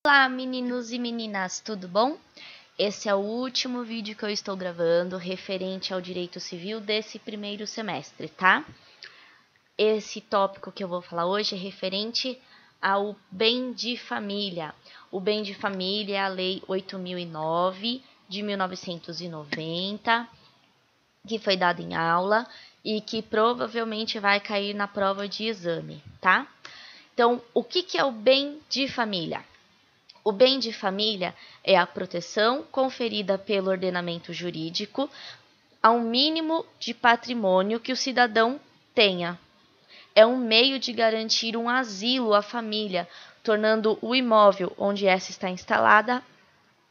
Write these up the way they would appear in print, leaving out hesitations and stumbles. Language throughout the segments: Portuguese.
Olá, meninos e meninas, tudo bom? Esse é o último vídeo que eu estou gravando referente ao direito civil desse primeiro semestre, tá? Esse tópico que eu vou falar hoje é referente ao bem de família. O bem de família é a Lei 8.009 de 1990, que foi dada em aula e que provavelmente vai cair na prova de exame, tá? Então, o que é o bem de família? O bem de família é a proteção conferida pelo ordenamento jurídico a um mínimo de patrimônio que o cidadão tenha. É um meio de garantir um asilo à família, tornando o imóvel onde essa está instalada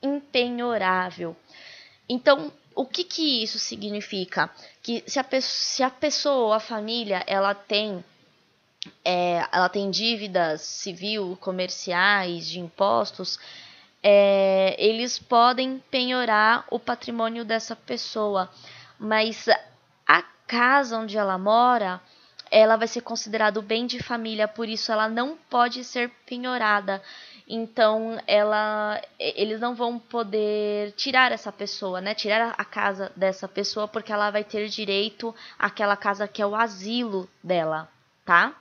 impenhorável. Então, o que isso significa? Que se a pessoa ou a família ela tem dívidas civil, comerciais, de impostos, eles podem penhorar o patrimônio dessa pessoa, mas a casa onde ela mora, ela vai ser considerada bem de família, por isso ela não pode ser penhorada. Então, eles não vão poder tirar essa pessoa, né? Tirar a casa dessa pessoa, porque ela vai ter direito àquela casa que é o asilo dela, tá?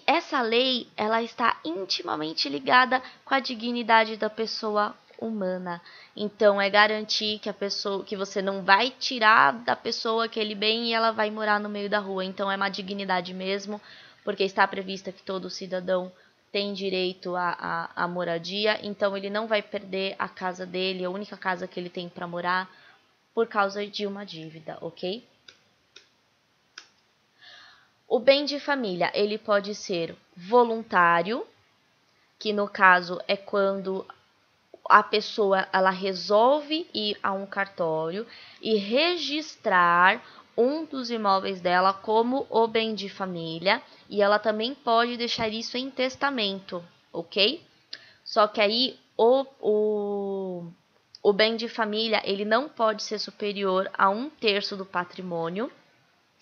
Essa lei, ela está intimamente ligada com a dignidade da pessoa humana. Então, é garantir que você não vai tirar da pessoa aquele bem e ela vai morar no meio da rua. Então, é uma dignidade mesmo, porque está prevista que todo cidadão tem direito à moradia. Então, ele não vai perder a casa dele, a única casa que ele tem para morar, por causa de uma dívida, ok? O bem de família, ele pode ser voluntário, que no caso é quando a pessoa ela resolve ir a um cartório e registrar um dos imóveis dela como o bem de família, e ela também pode deixar isso em testamento, ok? Só que aí o bem de família ele não pode ser superior a 1/3 do patrimônio.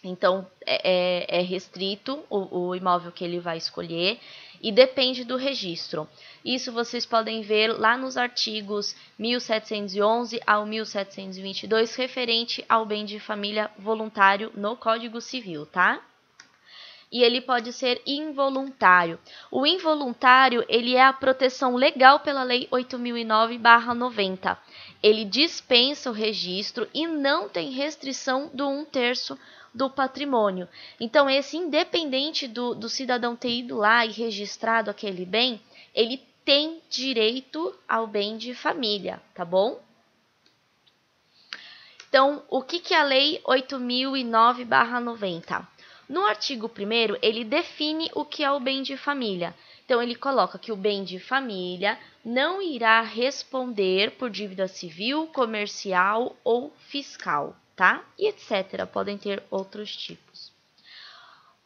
Então, é restrito o imóvel que ele vai escolher e depende do registro. Isso vocês podem ver lá nos artigos 1711 ao 1722, referente ao bem de família voluntário no Código Civil, tá? E ele pode ser involuntário. O involuntário, ele é a proteção legal pela Lei 8.009/90. Ele dispensa o registro e não tem restrição do 1/3 do patrimônio. Então, esse, independente do cidadão ter ido lá e registrado aquele bem, ele tem direito ao bem de família, tá bom? Então, o que é a Lei 8.009/90? No artigo 1º, ele define o que é o bem de família. Então, ele coloca que o bem de família não irá responder por dívida civil, comercial ou fiscal, tá? E etc. Podem ter outros tipos.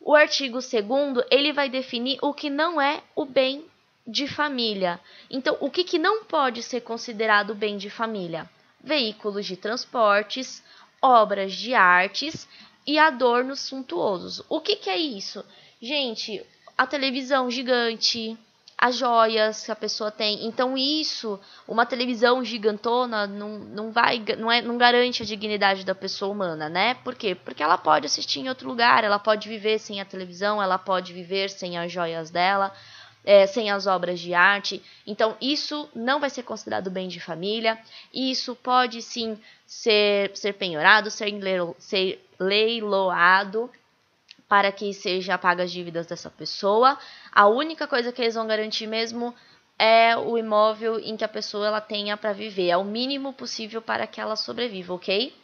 O artigo 2º, ele vai definir o que não é o bem de família. Então, o que não pode ser considerado bem de família? Veículos de transportes, obras de artes e adornos suntuosos. O que é isso? Gente, a televisão gigante, as joias que a pessoa tem. Então, isso, uma televisão gigantona não garante a dignidade da pessoa humana, né? Por quê? Porque ela pode assistir em outro lugar, ela pode viver sem a televisão, ela pode viver sem as joias dela, sem as obras de arte. Então, isso não vai ser considerado bem de família. Isso pode sim ser penhorado, ser leiloado para que seja paga as dívidas dessa pessoa. A única coisa que eles vão garantir mesmo é o imóvel em que a pessoa ela tenha para viver. É o mínimo possível para que ela sobreviva, ok?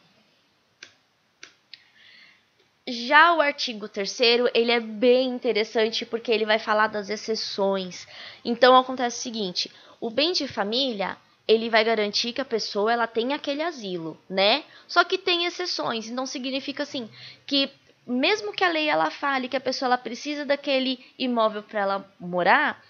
Já o artigo 3º, ele é bem interessante porque ele vai falar das exceções. Então, acontece o seguinte, o bem de família, ele vai garantir que a pessoa ela tenha aquele asilo, né? Só que tem exceções, então significa assim, que mesmo que a lei ela fale que a pessoa ela precisa daquele imóvel para ela morar,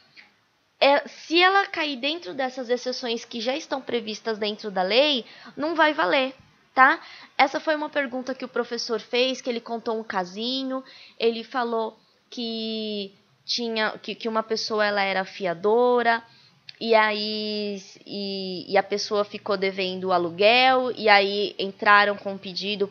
se ela cair dentro dessas exceções que já estão previstas dentro da lei, não vai valer, tá? Essa foi uma pergunta que o professor fez, que ele contou um casinho, ele falou que que uma pessoa ela era fiadora, e aí a pessoa ficou devendo o aluguel, e aí entraram com um pedido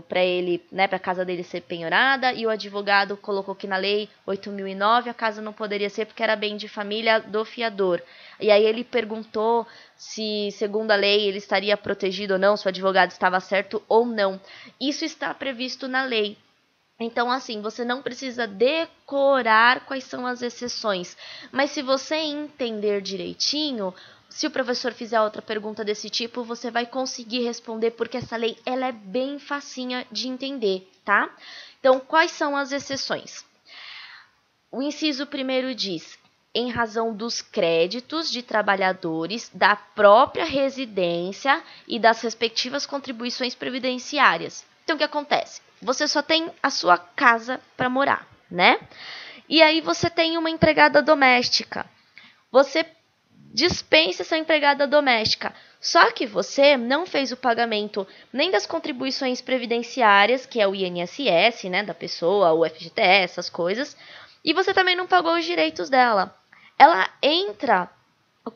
para ele, né, para a casa dele ser penhorada, e o advogado colocou que na lei 8.009 a casa não poderia ser porque era bem de família do fiador. E aí ele perguntou se, segundo a lei, ele estaria protegido ou não, se o advogado estava certo ou não. Isso está previsto na lei. Então, assim, você não precisa decorar quais são as exceções, mas se você entender direitinho, se o professor fizer outra pergunta desse tipo, você vai conseguir responder, porque essa lei ela é bem facinha de entender, tá? Então, quais são as exceções? O inciso primeiro diz: em razão dos créditos de trabalhadores da própria residência e das respectivas contribuições previdenciárias. Então, o que acontece? Você só tem a sua casa para morar, né? E aí você tem uma empregada doméstica. Você dispensa essa empregada doméstica. Só que você não fez o pagamento nem das contribuições previdenciárias, que é o INSS, né, da pessoa, o FGTS, essas coisas, e você também não pagou os direitos dela. Ela entra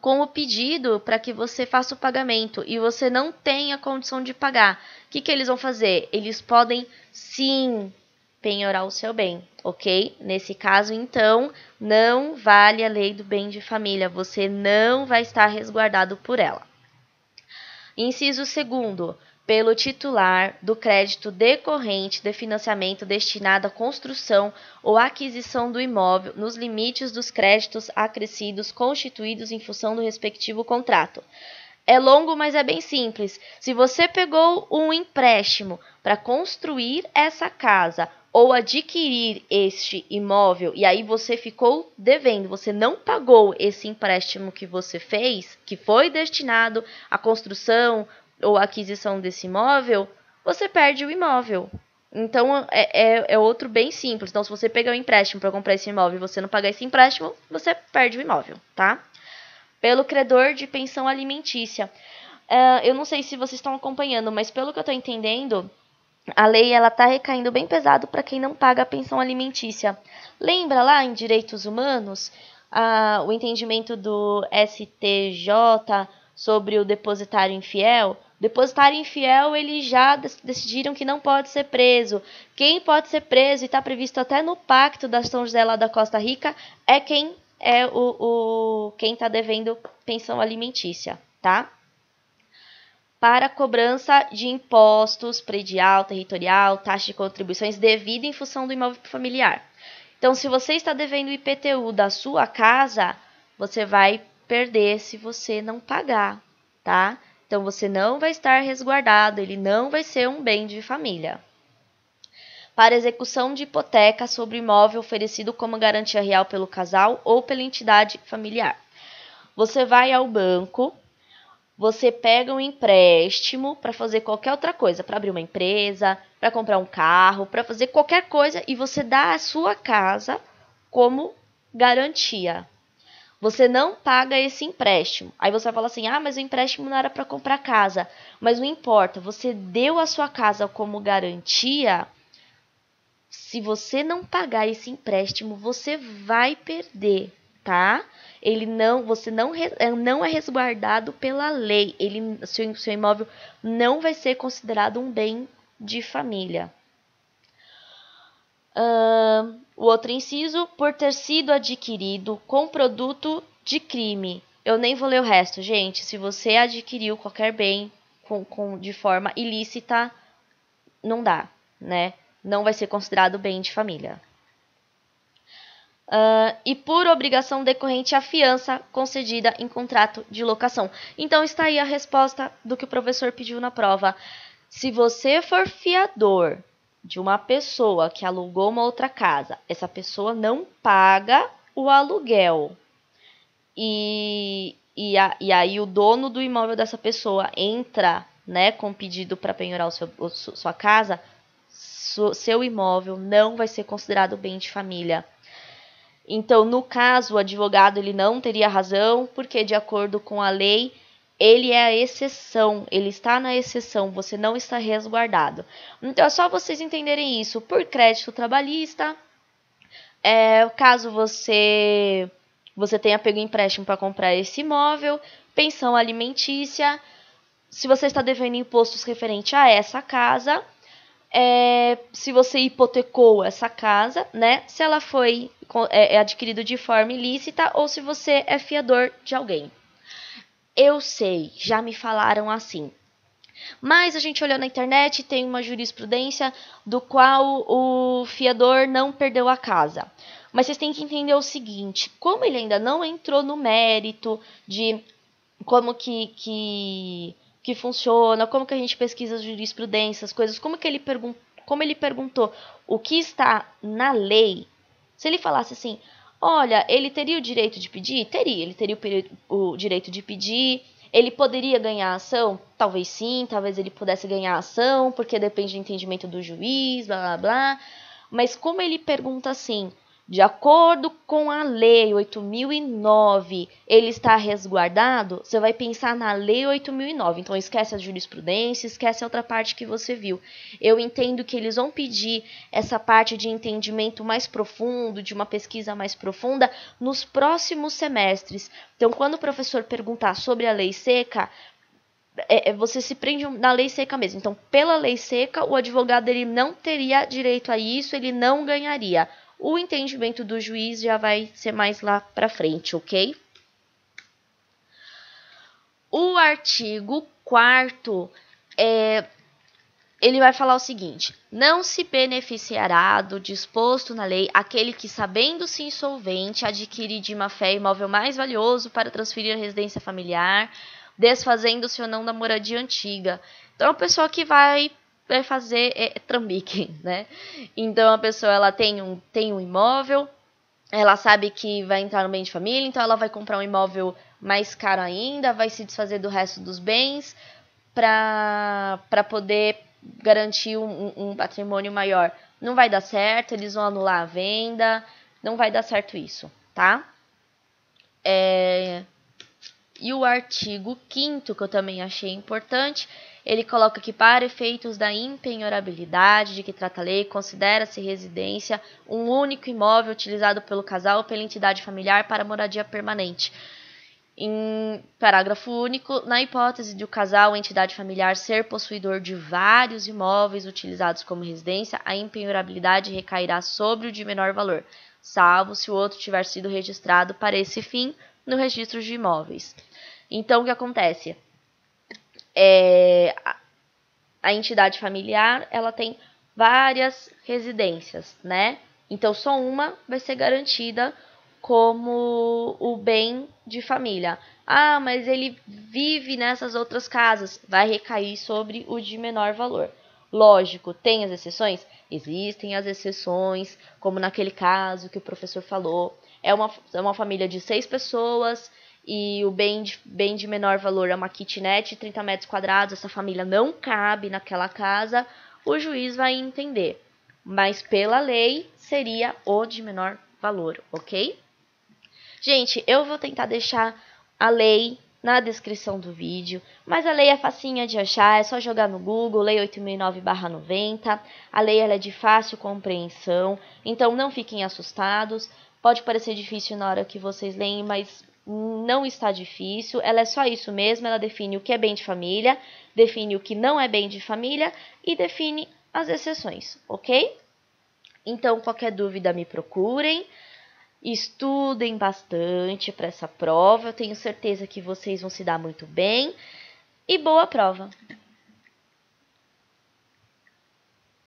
com o pedido para que você faça o pagamento e você não tem a condição de pagar. O que eles vão fazer? Eles podem, sim, penhorar o seu bem, ok? Nesse caso, então, não vale a lei do bem de família. Você não vai estar resguardado por ela. Inciso 2º. Pelo titular do crédito decorrente de financiamento destinado à construção ou aquisição do imóvel nos limites dos créditos acrescidos constituídos em função do respectivo contrato. É longo, mas é bem simples. Se você pegou um empréstimo para construir essa casa ou adquirir este imóvel e aí você ficou devendo, você não pagou esse empréstimo que você fez, que foi destinado à construção ou aquisição desse imóvel, você perde o imóvel. Então, é outro bem simples. Então, se você pegar um empréstimo para comprar esse imóvel e você não pagar esse empréstimo, você perde o imóvel, tá? Pelo credor de pensão alimentícia. Eu não sei se vocês estão acompanhando, mas pelo que eu estou entendendo, a lei ela está recaindo bem pesado para quem não paga a pensão alimentícia. Lembra lá em Direitos Humanos, o entendimento do STJ sobre o depositário infiel? O depositário infiel, eles já decidiram que não pode ser preso. Quem pode ser preso, e está previsto até no pacto da São José lá da Costa Rica, é quem é quem está devendo pensão alimentícia, tá? Para cobrança de impostos, predial, territorial, taxa de contribuições devida em função do imóvel familiar. Então, se você está devendo o IPTU da sua casa, você vai perder se você não pagar, tá? Então, você não vai estar resguardado, ele não vai ser um bem de família. Para execução de hipoteca sobre imóvel oferecido como garantia real pelo casal ou pela entidade familiar. Você vai ao banco, você pega um empréstimo para fazer qualquer outra coisa, para abrir uma empresa, para comprar um carro, para fazer qualquer coisa e você dá a sua casa como garantia. Você não paga esse empréstimo. Aí você vai falar assim, mas o empréstimo não era para comprar casa. Mas não importa, você deu a sua casa como garantia. Se você não pagar esse empréstimo, você vai perder, tá? Você não é resguardado pela lei. Seu imóvel não vai ser considerado um bem de família. O outro inciso, por ter sido adquirido com produto de crime. Eu nem vou ler o resto, gente. Se você adquiriu qualquer bem de forma ilícita, não dá, né? Não vai ser considerado bem de família. E por obrigação decorrente à fiança concedida em contrato de locação. Então, está aí a resposta do que o professor pediu na prova. Se você for fiador de uma pessoa que alugou uma outra casa, essa pessoa não paga o aluguel. E aí o dono do imóvel dessa pessoa entra, né, com pedido para penhorar sua casa, seu imóvel não vai ser considerado bem de família. Então, no caso, o advogado ele não teria razão, porque de acordo com a lei, ele é a exceção, ele está na exceção, você não está resguardado. Então, é só vocês entenderem isso. Por crédito trabalhista, Caso você tenha pego empréstimo para comprar esse imóvel, pensão alimentícia, se você está devendo impostos referente a essa casa, se você hipotecou essa casa, né? Se ela foi adquirida de forma ilícita ou se você é fiador de alguém. Eu sei, já me falaram assim. Mas a gente olhou na internet, tem uma jurisprudência do qual o fiador não perdeu a casa. Mas vocês têm que entender o seguinte, como ele ainda não entrou no mérito de como que funciona, como que a gente pesquisa as jurisprudências, coisas, como ele perguntou o que está na lei, se ele falasse assim, olha, ele teria o direito de pedir? Teria, ele teria o direito de pedir, ele poderia ganhar a ação? Talvez sim, talvez ele pudesse ganhar a ação, porque depende do entendimento do juiz, blá blá blá, mas como ele pergunta assim, de acordo com a Lei 8.009, ele está resguardado? Você vai pensar na Lei 8.009. Então, esquece a jurisprudência, esquece a outra parte que você viu. Eu entendo que eles vão pedir essa parte de entendimento mais profundo, de uma pesquisa mais profunda, nos próximos semestres. Então, quando o professor perguntar sobre a lei seca, você se prende na lei seca mesmo. Então, pela lei seca, o advogado ele não teria direito a isso, ele não ganharia. O entendimento do juiz já vai ser mais lá para frente, ok? O artigo 4º, ele vai falar o seguinte: não se beneficiará do disposto na lei aquele que, sabendo-se insolvente, adquire de má fé imóvel mais valioso para transferir a residência familiar, desfazendo-se ou não da moradia antiga. Então, a pessoa que vai fazer trambique, né? Então, a pessoa ela tem um imóvel, ela sabe que vai entrar no bem de família, então ela vai comprar um imóvel mais caro ainda, vai se desfazer do resto dos bens para poder garantir um patrimônio maior. Não vai dar certo, eles vão anular a venda, não vai dar certo isso, tá? E o artigo 5º, que eu também achei importante, ele coloca que para efeitos da impenhorabilidade de que trata a lei, considera-se residência um único imóvel utilizado pelo casal ou pela entidade familiar para moradia permanente. Em parágrafo único, na hipótese de o casal ou entidade familiar ser possuidor de vários imóveis utilizados como residência, a impenhorabilidade recairá sobre o de menor valor, salvo se o outro tiver sido registrado para esse fim no registro de imóveis. Então, o que acontece? A entidade familiar, ela tem várias residências, né? Então, só uma vai ser garantida como o bem de família. Ah, mas ele vive nessas outras casas. Vai recair sobre o de menor valor. Lógico, tem as exceções? Existem as exceções, como naquele caso que o professor falou. É uma família de 6 pessoas e o bem de menor valor é uma kitnet de 30 metros quadrados. Essa família não cabe naquela casa. O juiz vai entender. Mas pela lei seria o de menor valor, ok? Gente, eu vou tentar deixar a lei na descrição do vídeo, mas a lei é facinha de achar, é só jogar no Google, Lei 8009/90. A lei ela é de fácil compreensão, então não fiquem assustados. Pode parecer difícil na hora que vocês leem, mas não está difícil. Ela é só isso mesmo, ela define o que é bem de família, define o que não é bem de família e define as exceções, ok? Então, qualquer dúvida me procurem. Estudem bastante para essa prova, eu tenho certeza que vocês vão se dar muito bem e boa prova!